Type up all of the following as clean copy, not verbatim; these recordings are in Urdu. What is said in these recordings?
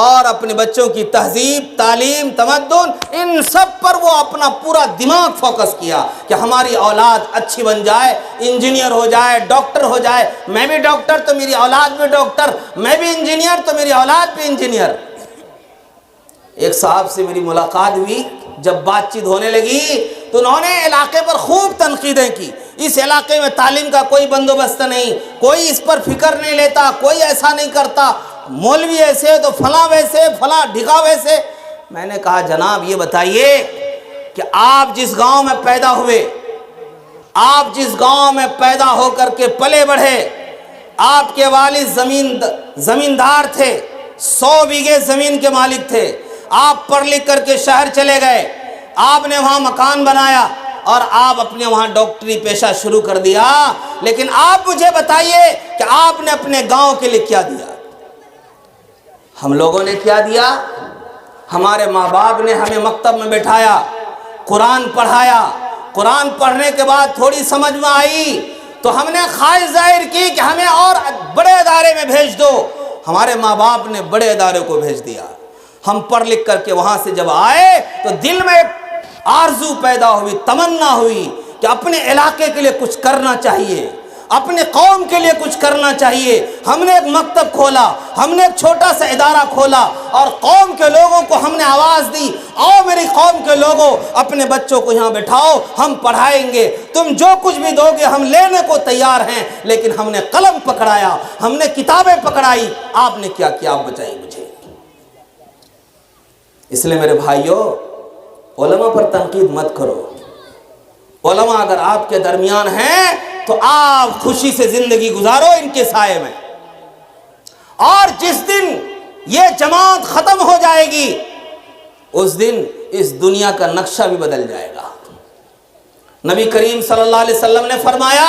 اور اپنے بچوں کی تہذیب، تعلیم، تمدن، ان سب پر وہ اپنا پورا دماغ فوکس کیا کہ ہماری اولاد اچھی بن جائے، انجینئر ہو جائے، ڈاکٹر ہو جائے، میں بھی ڈاکٹر تو میری اولاد بھی ڈاکٹر، میں بھی انجینئر تو میری اولاد بھی انجینئر۔ ایک صاحب سے میری ملاقات ہوئی، جب بات چیت ہونے لگی تو انہوں نے علاقے پر خوب تنقیدیں کی، اس علاقے میں تعلیم کا کوئی بندوبست نہیں، کوئی اس پر فکر نہیں لیتا، کوئی ایسا نہیں کرتا، مولوی ایسے تو فلاں ویسے، فلاں ڈھگا ویسے۔ میں نے کہا جناب یہ بتائیے کہ آپ جس گاؤں میں پیدا ہوئے، آپ جس گاؤں میں پیدا ہو کر کے پلے بڑھے، آپ کے والد زمیندار تھے، 100 بیگھے زمین کے مالک تھے، آپ پڑھ لکھ کر کے شہر چلے گئے، آپ نے وہاں مکان بنایا اور آپ اپنے وہاں ڈاکٹری پیشہ شروع کر دیا، لیکن آپ مجھے بتائیے کہ آپ نے اپنے گاؤں کے لیے کیا دیا؟ ہم لوگوں نے کیا دیا؟ ہمارے ماں باپ نے ہمیں مکتب میں بٹھایا، قرآن پڑھایا، قرآن پڑھنے کے بعد تھوڑی سمجھ میں آئی تو ہم نے خواہش ظاہر کی کہ ہمیں اور بڑے ادارے میں بھیج دو، ہمارے ماں باپ نے بڑے ادارے کو بھیج دیا۔ ہم پڑھ لکھ کر کے وہاں سے جب آئے تو دل میں آرزو پیدا ہوئی، تمنا ہوئی کہ اپنے علاقے کے لیے کچھ کرنا چاہیے، اپنے قوم کے لیے کچھ کرنا چاہیے۔ ہم نے ایک مکتب کھولا، ہم نے ایک چھوٹا سا ادارہ کھولا اور قوم کے لوگوں کو ہم نے آواز دی، آؤ میری قوم کے لوگوں، اپنے بچوں کو یہاں بٹھاؤ، ہم پڑھائیں گے، تم جو کچھ بھی دو گے ہم لینے کو تیار ہیں۔ لیکن ہم نے قلم پکڑایا، ہم نے کتابیں پکڑائی، آپ نے کیا کیا؟ آپ بتائیے مجھے۔ اس لیے میرے بھائیوں، علماء پر تنقید مت کرو۔ علماء اگر آپ کے درمیان ہیں تو آپ خوشی سے زندگی گزارو ان کے سائے میں، اور جس دن یہ جماعت ختم ہو جائے گی اس دن اس دنیا کا نقشہ بھی بدل جائے گا۔ نبی کریم صلی اللہ علیہ وسلم نے فرمایا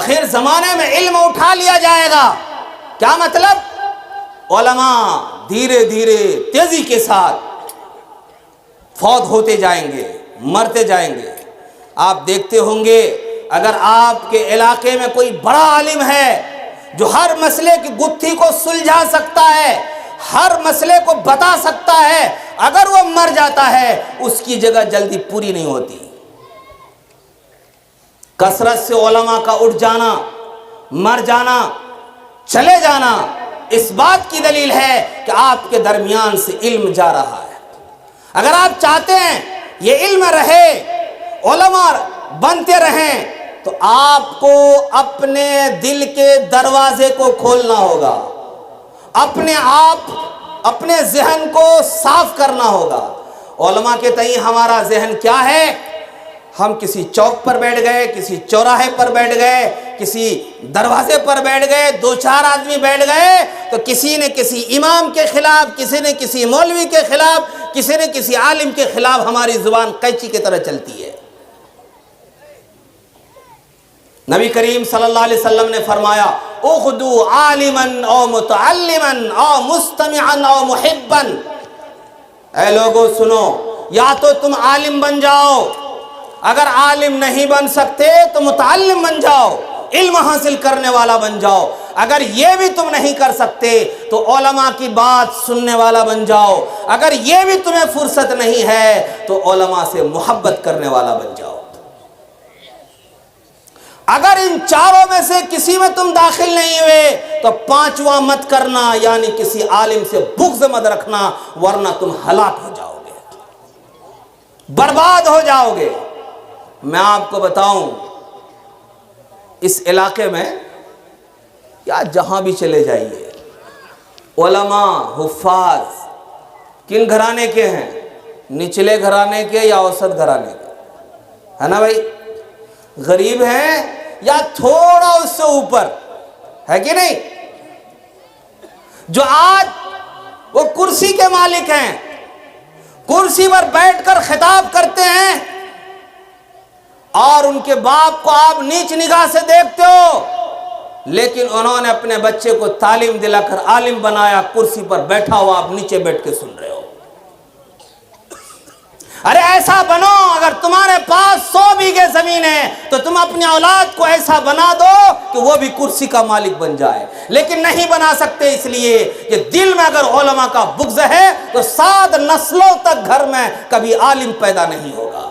آخر زمانے میں علم اٹھا لیا جائے گا۔ کیا مطلب؟ علماء دھیرے دھیرے تیزی کے ساتھ فوت ہوتے جائیں گے، مرتے جائیں گے۔ آپ دیکھتے ہوں گے اگر آپ کے علاقے میں کوئی بڑا عالم ہے جو ہر مسئلے کی گتھی کو سلجھا سکتا ہے، ہر مسئلے کو بتا سکتا ہے، اگر وہ مر جاتا ہے اس کی جگہ جلدی پوری نہیں ہوتی۔ کثرت سے علماء کا اٹھ جانا، مر جانا، چلے جانا اس بات کی دلیل ہے کہ آپ کے درمیان سے علم جا رہا ہے۔ اگر آپ چاہتے ہیں یہ علم رہے، علماء بنتے رہیں، تو آپ کو اپنے دل کے دروازے کو کھولنا ہوگا، اپنے آپ اپنے ذہن کو صاف کرنا ہوگا۔ علماء کے تئیں ہمارا ذہن کیا ہے؟ ہم کسی چوک پر بیٹھ گئے، کسی چوراہے پر بیٹھ گئے، کسی دروازے پر بیٹھ گئے، 2-4 آدمی بیٹھ گئے تو کسی نے کسی امام کے خلاف، کسی نے کسی مولوی کے خلاف، کسی نے کسی عالم کے خلاف ہماری زبان قینچی کی طرح چلتی ہے۔ نبی کریم صلی اللہ علیہ وسلم نے فرمایا اخدو عالما او متعلما او مستمعا او محبا، اے لوگو سنو، یا تو تم عالم بن جاؤ، اگر عالم نہیں بن سکتے تو متعلم بن جاؤ، علم حاصل کرنے والا بن جاؤ، اگر یہ بھی تم نہیں کر سکتے تو علماء کی بات سننے والا بن جاؤ، اگر یہ بھی تمہیں فرصت نہیں ہے تو علماء سے محبت کرنے والا بن جاؤ۔ اگر ان چاروں میں سے کسی میں تم داخل نہیں ہوئے تو 5واں مت کرنا، یعنی کسی عالم سے بغض مت رکھنا، ورنہ تم ہلاک ہو جاؤ گے، برباد ہو جاؤ گے۔ میں آپ کو بتاؤں اس علاقے میں یا جہاں بھی چلے جائیے، علماء حفاظ کن گھرانے کے ہیں؟ نچلے گھرانے کے یا اوسط گھرانے کے؟ ہے نا بھائی؟ غریب ہیں یا تھوڑا اس سے اوپر ہے کہ نہیں؟ جو آج وہ کرسی کے مالک ہیں، کرسی پر بیٹھ کر خطاب کرتے ہیں اور ان کے باپ کو آپ نیچ نگاہ سے دیکھتے ہو، لیکن انہوں نے اپنے بچے کو تعلیم دلا کر عالم بنایا، کرسی پر بیٹھا ہوا آپ نیچے بیٹھ کے سن رہے ہو۔ ارے ایسا بنو، اگر تمہارے پاس 100 بیگھے زمین ہے تو تم اپنی اولاد کو ایسا بنا دو کہ وہ بھی کرسی کا مالک بن جائے، لیکن نہیں بنا سکتے، اس لیے کہ دل میں اگر علماء کا بغض ہے تو 7 نسلوں تک گھر میں کبھی عالم پیدا نہیں ہوگا،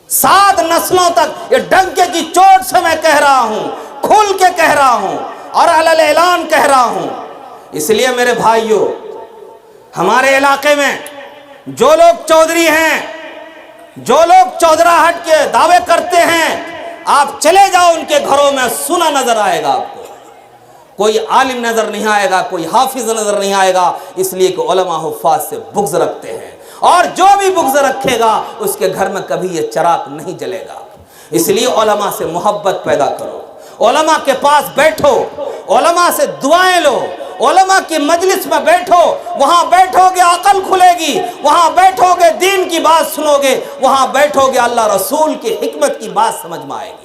7 نسلوں تک۔ یہ ڈنکے کی چوٹ سے میں کہہ رہا ہوں، کھل کے کہہ رہا ہوں اور علی اعلان کہہ رہا ہوں۔ اس لیے میرے بھائیوں، ہمارے علاقے میں جو لوگ چودھری ہیں، جو لوگ چودراہٹ کے دعوے کرتے ہیں، آپ چلے جاؤ ان کے گھروں میں، سونا نظر آئے گا آپ کو، کوئی عالم نظر نہیں آئے گا، کوئی حافظ نظر نہیں آئے گا، اس لیے کہ علماء حفاظ سے بغض رکھتے ہیں، اور جو بھی بغض رکھے گا اس کے گھر میں کبھی یہ چراغ نہیں جلے گا۔ اس لیے علماء سے محبت پیدا کرو، علماء کے پاس بیٹھو، علماء سے دعائیں لو، علماء کی مجلس میں بیٹھو، وہاں بیٹھو گے عقل کھلے گی، وہاں بیٹھو گے دین کی بات سنو گے، وہاں بیٹھو گے اللہ رسول کی حکمت کی بات سمجھ میں آئے گی۔